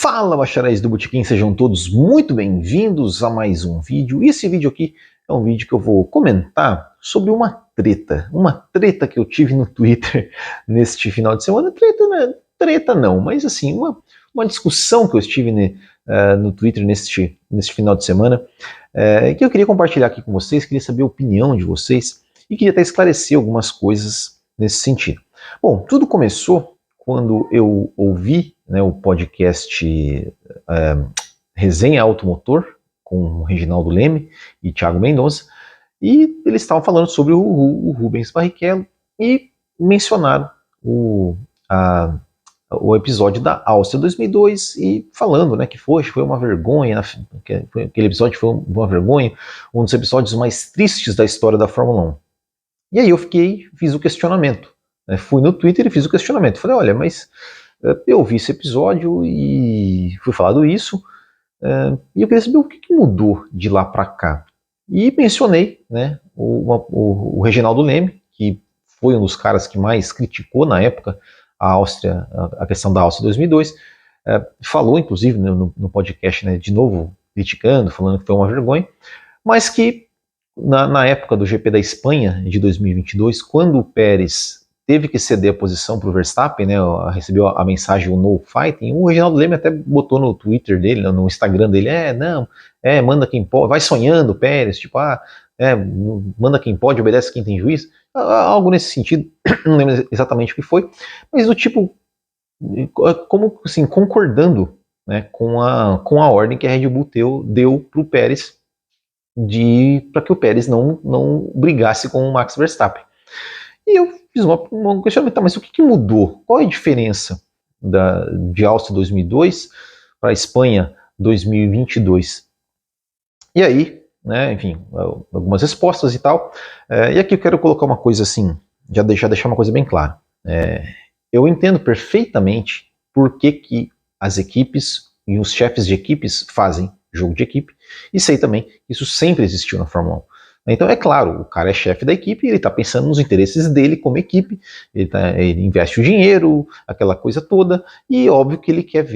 Fala, bacharéis do Botequim, sejam todos muito bem-vindos a mais um vídeo. E esse vídeo aqui é um vídeo que eu vou comentar sobre uma treta que eu tive no Twitter neste final de semana. Treta, né? Treta não, mas assim, uma discussão que eu estive no Twitter neste final de semana, que eu queria compartilhar aqui com vocês, queria saber a opinião de vocês e queria até esclarecer algumas coisas nesse sentido. Bom, tudo começou quando eu ouvi, né, o podcast Resenha Automotor, com o Reginaldo Leme e Thiago Mendonça, e eles estavam falando sobre o Rubens Barrichello e mencionaram o episódio da Áustria 2002 e falando, né, que foi uma vergonha, aquele episódio foi uma vergonha, um dos episódios mais tristes da história da Fórmula 1. E aí eu fiz o questionamento. Fui no Twitter e fiz o questionamento. Falei, olha, mas eu vi esse episódio e foi falado isso, e eu queria saber o que mudou de lá para cá. E mencionei, né, o Reginaldo Leme, que foi um dos caras que mais criticou na época a Áustria, a questão da Áustria 2002, falou inclusive no podcast, né, de novo criticando, falando que foi uma vergonha, mas que na época do GP da Espanha de 2022, quando o Pérez teve que ceder a posição para o Verstappen, né, recebeu a mensagem, o no fighting, o Reginaldo Leme até botou no Twitter dele, no Instagram dele, manda quem pode, vai sonhando, Pérez, tipo, manda quem pode, obedece quem tem juízo, algo nesse sentido, não lembro exatamente o que foi, mas do tipo, como assim, concordando, né, com a ordem que a Red Bull deu para o Pérez, para que o Pérez não brigasse com o Max Verstappen. E eu fiz um questionamento, mas o que mudou? Qual é a diferença de Áustria 2002 para a Espanha 2022? E aí, né, enfim, algumas respostas e tal. E aqui eu quero colocar uma coisa assim, já deixar uma coisa bem clara. Eu entendo perfeitamente por que as equipes e os chefes de equipes fazem jogo de equipe, e sei também que isso sempre existiu na Fórmula 1. Então é claro, o cara é chefe da equipe, ele está pensando nos interesses dele como equipe, ele investe o dinheiro, aquela coisa toda, e óbvio que ele quer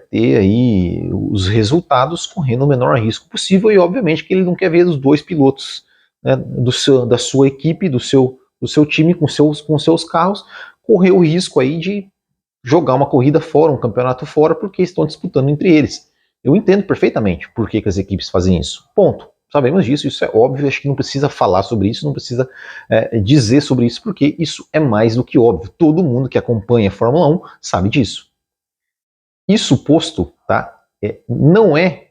ter aí os resultados correndo o menor risco possível, e obviamente que ele não quer ver os dois pilotos, né, da sua equipe, do seu time com seus carros, correr o risco aí de jogar uma corrida fora, um campeonato fora, porque estão disputando entre eles. Eu entendo perfeitamente por que as equipes fazem isso. Ponto. Sabemos disso, isso é óbvio, acho que não precisa falar sobre isso, não precisa dizer sobre isso, porque isso é mais do que óbvio. Todo mundo que acompanha a Fórmula 1 sabe disso. Isso posto, tá? Não é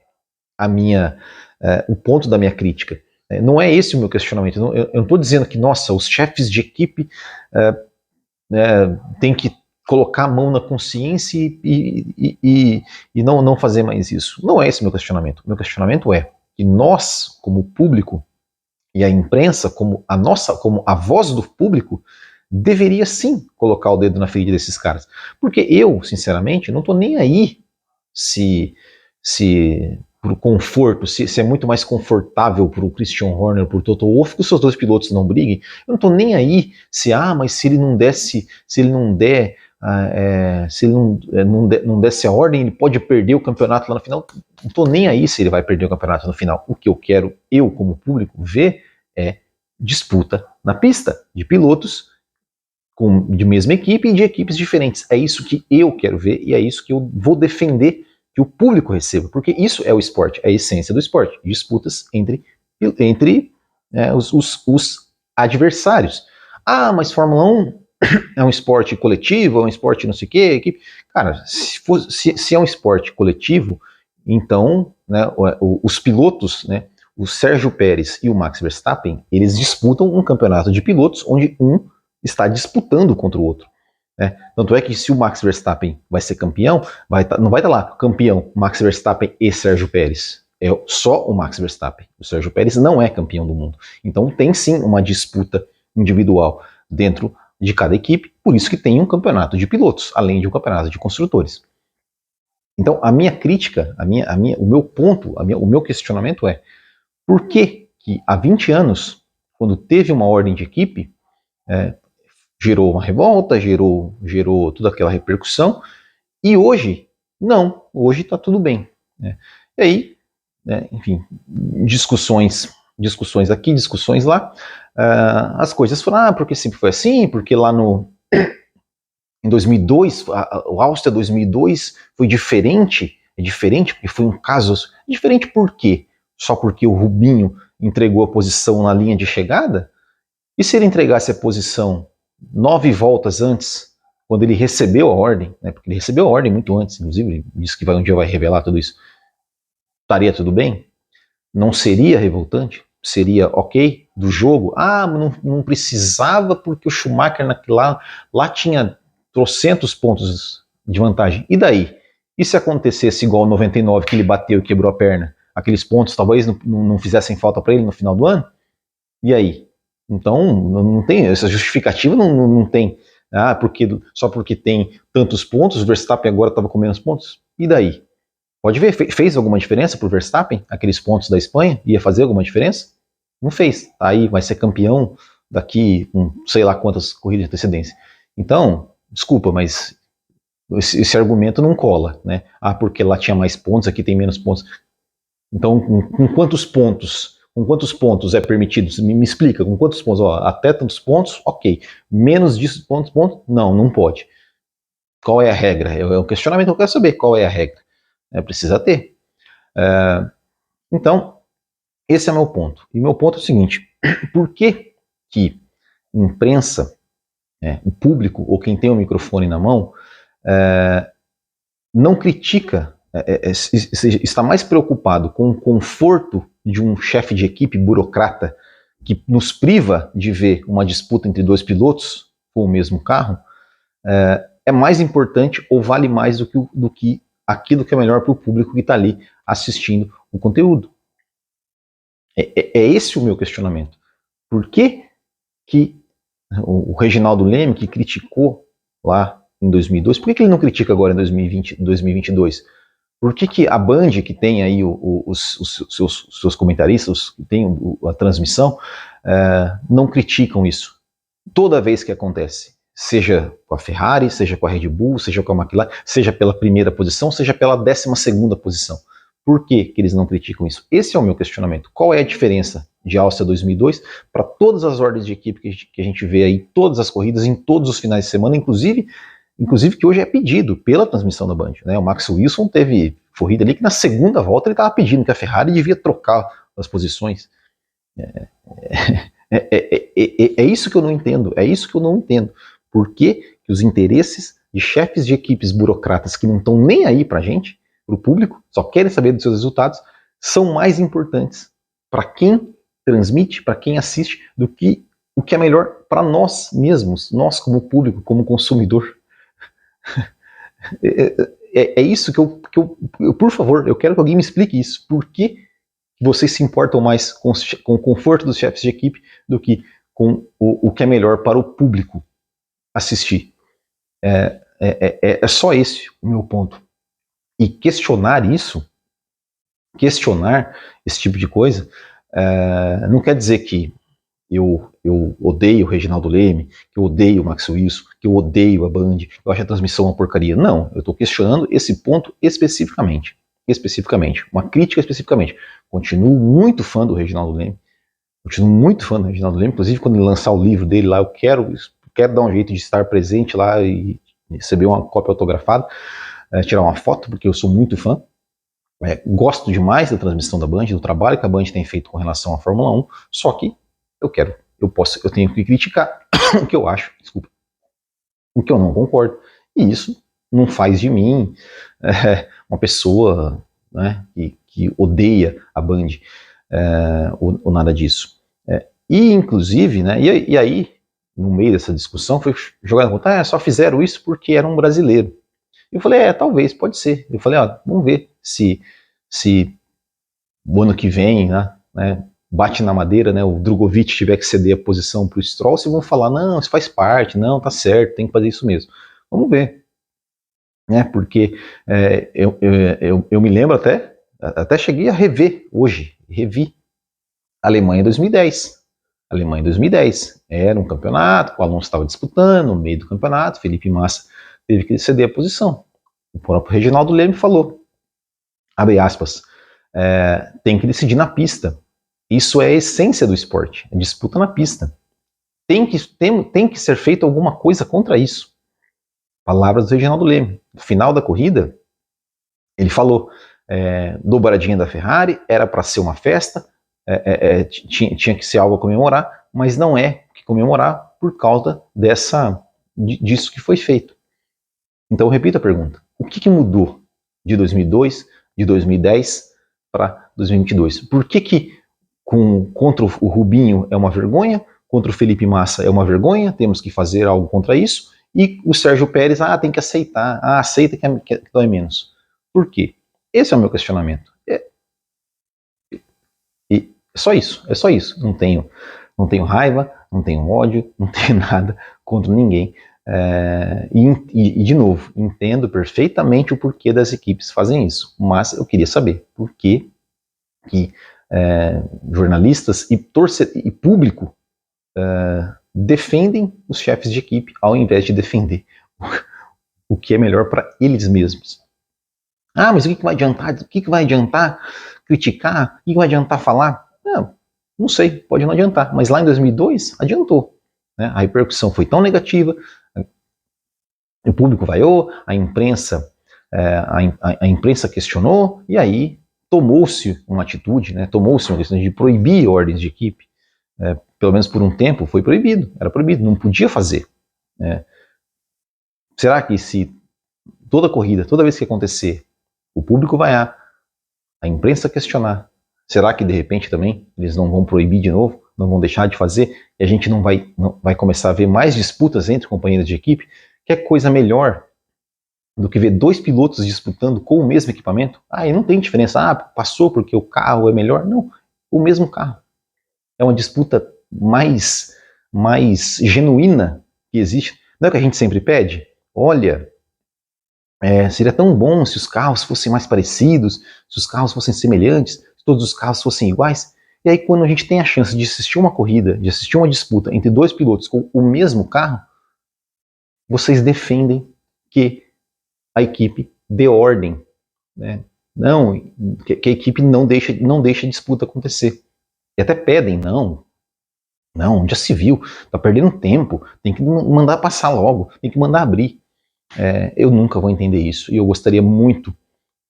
o ponto da minha crítica. Não é esse o meu questionamento. Eu não estou dizendo que, nossa, os chefes de equipe têm que colocar a mão na consciência e não fazer mais isso. Não é esse o meu questionamento. O meu questionamento é que nós, como público, e a imprensa, como a voz do público, deveria sim colocar o dedo na ferida desses caras. Porque eu, sinceramente, não estou nem aí se pro conforto, se é muito mais confortável pro Christian Horner, pro Toto Wolff, que os seus dois pilotos não briguem. Eu não estou nem aí mas se ele não desse a ordem, ele pode perder o campeonato lá no final. Não estou nem aí se ele vai perder o campeonato no final. O que eu quero, eu como público, ver é disputa na pista de pilotos de mesma equipe e de equipes diferentes. É isso que eu quero ver e é isso que eu vou defender que o público receba, porque isso é o esporte, é a essência do esporte, disputas entre os adversários. Mas Fórmula 1 é um esporte coletivo, é um esporte não sei o quê, equipe. Cara, se é um esporte coletivo, então, né, os pilotos, né, o Sérgio Pérez e o Max Verstappen, eles disputam um campeonato de pilotos onde um está disputando contra o outro. Tanto é que se o Max Verstappen vai ser campeão, não vai estar lá campeão Max Verstappen e Sérgio Pérez. É só o Max Verstappen. O Sérgio Pérez não é campeão do mundo. Então tem sim uma disputa individual dentro de cada equipe, por isso que tem um campeonato de pilotos, além de um campeonato de construtores. Então a minha crítica, o meu ponto, o meu questionamento é por que há 20 anos, quando teve uma ordem de equipe, gerou uma revolta, gerou toda aquela repercussão, e hoje, não. hoje está tudo bem, né? E aí, né, enfim, discussões aqui, discussões lá, as coisas foram, porque sempre foi assim, porque lá em 2002, o Áustria 2002 foi diferente, é diferente porque foi um caso, diferente por quê? Só porque o Rubinho entregou a posição na linha de chegada? E se ele entregasse a posição 9 voltas antes, quando ele recebeu a ordem, né, porque ele recebeu a ordem muito antes, inclusive, ele disse que um dia vai revelar tudo isso, estaria tudo bem? Não seria revoltante? Seria ok do jogo? Não precisava porque o Schumacher lá tinha trocentos pontos de vantagem. E daí? E se acontecesse igual 99, que ele bateu e quebrou a perna? Aqueles pontos talvez não fizessem falta para ele no final do ano? E aí? Então, não tem, essa justificativa não tem. Só porque tem tantos pontos, o Verstappen agora estava com menos pontos? E daí? Pode ver, fez alguma diferença para o Verstappen? Aqueles pontos da Espanha? Ia fazer alguma diferença? Não fez. Aí vai ser campeão daqui com sei lá quantas corridas de antecedência. Então, desculpa, mas esse argumento não cola, né? Porque lá tinha mais pontos, aqui tem menos pontos. Então, com quantos pontos? Com quantos pontos é permitido? Me explica, com quantos pontos? Até tantos pontos, ok. Menos disso, pontos? Não pode. Qual é a regra? É o questionamento que eu quero saber. Qual é a regra? Precisa ter. Então, esse é meu ponto. E meu ponto é o seguinte: por que imprensa, o público, ou quem tem o microfone na mão, não critica, está mais preocupado com o conforto de um chefe de equipe burocrata que nos priva de ver uma disputa entre dois pilotos com o mesmo carro, é mais importante ou vale mais do que aquilo que é melhor para o público que está ali assistindo o conteúdo? É esse o meu questionamento. Por que o Reginaldo Leme, que criticou lá em 2002, por que ele não critica agora em 2022? Por que a Band, que tem aí os seus comentaristas, que tem a transmissão, não criticam isso? Toda vez que acontece, seja com a Ferrari, seja com a Red Bull, seja com a McLaren, seja pela primeira posição, seja pela 12ª posição. Por que eles não criticam isso? Esse é o meu questionamento. Qual é a diferença de Áustria 2002 para todas as ordens de equipe que a gente vê aí, todas as corridas, em todos os finais de semana, inclusive que hoje é pedido pela transmissão da Band, né? O Max Wilson teve corrida ali que na segunda volta ele estava pedindo que a Ferrari devia trocar as posições. É isso que eu não entendo, Por que os interesses de chefes de equipes burocratas que não estão nem aí pra gente, pro público, só querem saber dos seus resultados, são mais importantes para quem transmite, para quem assiste, do que o que é melhor para nós mesmos, nós como público, como consumidor. É isso que eu, por favor, eu quero que alguém me explique isso. Por que vocês se importam mais com o conforto dos chefes de equipe do que com o que é melhor para o público assistir? É só esse o meu ponto. E questionar esse tipo de coisa, não quer dizer que eu odeio o Reginaldo Leme, que eu odeio o Max Wilson, que eu odeio a Band, que eu acho a transmissão uma porcaria. Não, eu estou questionando esse ponto especificamente, uma crítica especificamente. Continuo muito fã do Reginaldo Leme, inclusive quando ele lançar o livro dele lá, eu quero dar um jeito de estar presente lá e receber uma cópia autografada, tirar uma foto, porque eu sou muito fã. Gosto demais da transmissão da Band, do trabalho que a Band tem feito com relação à Fórmula 1, só que eu tenho que criticar o que eu acho, o que eu não concordo. E isso não faz de mim uma pessoa, né, que odeia a Band, ou nada disso. E inclusive, né, e aí, no meio dessa discussão, foi jogado na conta, só fizeram isso porque era um brasileiro. Eu falei, talvez, pode ser. Eu falei, vamos ver se o ano que vem, né, bate na madeira, né, o Drogovic tiver que ceder a posição para o Stroll, vocês vão falar, não, isso faz parte, não, tá certo, tem que fazer isso mesmo. Vamos ver. Né, porque eu me lembro até cheguei a revi Alemanha 2010. Alemanha 2010. Era um campeonato, o Alonso estava disputando, no meio do campeonato, Felipe Massa teve que ceder a posição. O próprio Reginaldo Leme falou, abre aspas, tem que decidir na pista. Isso é a essência do esporte, é disputa na pista. Tem que ser feito alguma coisa contra isso. Palavras do Reginaldo Leme. No final da corrida, ele falou, dobradinha da Ferrari, era para ser uma festa, tinha que ser algo a comemorar, mas não é que comemorar por causa disso que foi feito. Então eu repito a pergunta, o que mudou de 2002, de 2010 para 2022? Por que contra o Rubinho é uma vergonha, contra o Felipe Massa é uma vergonha, temos que fazer algo contra isso, e o Sérgio Pérez, tem que aceitar, aceita que dói menos. Por quê? Esse é o meu questionamento. E é só isso. Não tenho raiva, não tenho ódio, não tenho nada contra ninguém. E de novo, entendo perfeitamente o porquê das equipes fazem isso, mas eu queria saber por que jornalistas e público defendem os chefes de equipe ao invés de defender o que é melhor para eles mesmos. Mas o que vai adiantar? O que vai adiantar criticar? O que vai adiantar falar? Não sei, pode não adiantar, mas lá em 2002 adiantou. Né? A repercussão foi tão negativa, o público vaiou, a imprensa questionou, e aí tomou-se uma atitude, né? Tomou-se uma questão de proibir ordens de equipe. Pelo menos por um tempo foi proibido, era proibido, não podia fazer. Será que se toda corrida, toda vez que acontecer, o público vaiar, a imprensa questionar, será que de repente também eles não vão proibir de novo, não vão deixar de fazer, e a gente não vai começar a ver mais disputas entre companheiros de equipe? Que é coisa melhor do que ver dois pilotos disputando com o mesmo equipamento? E não tem diferença, passou porque o carro é melhor. Não, o mesmo carro. É uma disputa mais genuína que existe. Não é o que a gente sempre pede? Olha, seria tão bom se os carros fossem mais parecidos, se os carros fossem semelhantes, se todos os carros fossem iguais. E aí quando a gente tem a chance de assistir uma corrida, de assistir uma disputa entre dois pilotos com o mesmo carro, vocês defendem que a equipe dê ordem, né? Não, que a equipe não deixe a disputa acontecer. E até pedem, não, já se viu, tá perdendo tempo, tem que mandar passar logo, tem que mandar abrir. Eu nunca vou entender isso, e eu gostaria muito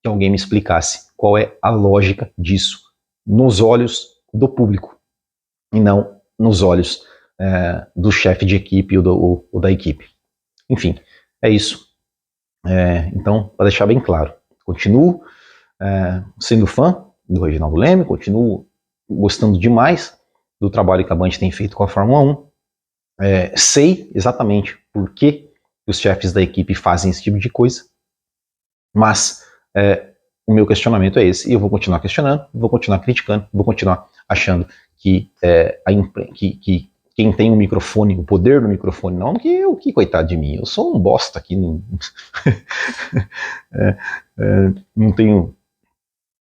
que alguém me explicasse qual é a lógica disso, nos olhos do público, e não nos olhos do chefe de equipe ou da equipe. Enfim, é isso. Então, para deixar bem claro, continuo sendo fã do Reginaldo Leme, continuo gostando demais do trabalho que a Band tem feito com a Fórmula 1. Sei exatamente por que os chefes da equipe fazem esse tipo de coisa, mas o meu questionamento é esse, e eu vou continuar questionando, vou continuar criticando, vou continuar achando que quem tem o microfone, o poder do microfone, não que coitado de mim, eu sou um bosta aqui, não tenho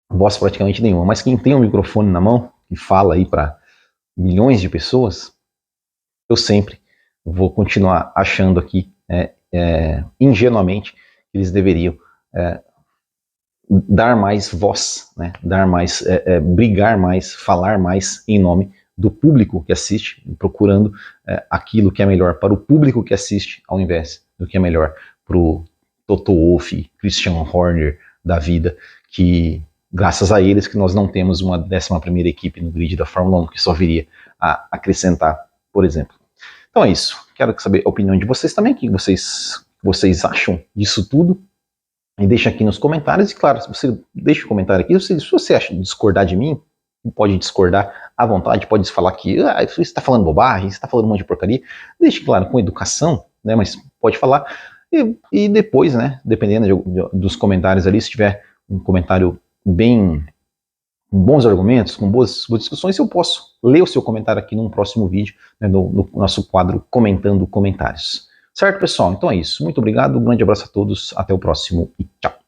voz praticamente nenhuma, mas quem tem o microfone na mão e fala aí para milhões de pessoas, eu sempre vou continuar achando aqui ingenuamente que eles deveriam dar mais voz, né, brigar mais, falar mais em nome do público que assiste, procurando aquilo que é melhor para o público que assiste, ao invés do que é melhor para o Toto Wolff, Christian Horner da vida, que graças a eles que nós não temos uma 11ª equipe no grid da Fórmula 1, que só viria a acrescentar, por exemplo. Então é isso, quero saber a opinião de vocês também, o que vocês acham disso tudo, e deixa aqui nos comentários, e claro, se você deixa um comentário aqui, se você acha discordar de mim, pode discordar à vontade, pode falar que você está falando bobagem, você está falando um monte de porcaria, deixe claro, com educação, né, mas pode falar, e depois, né, dependendo dos comentários ali, se tiver um comentário bem, com bons argumentos, com boas discussões, eu posso ler o seu comentário aqui num próximo vídeo, né, no nosso quadro Comentando Comentários. Certo, pessoal? Então é isso. Muito obrigado, um grande abraço a todos, até o próximo e tchau.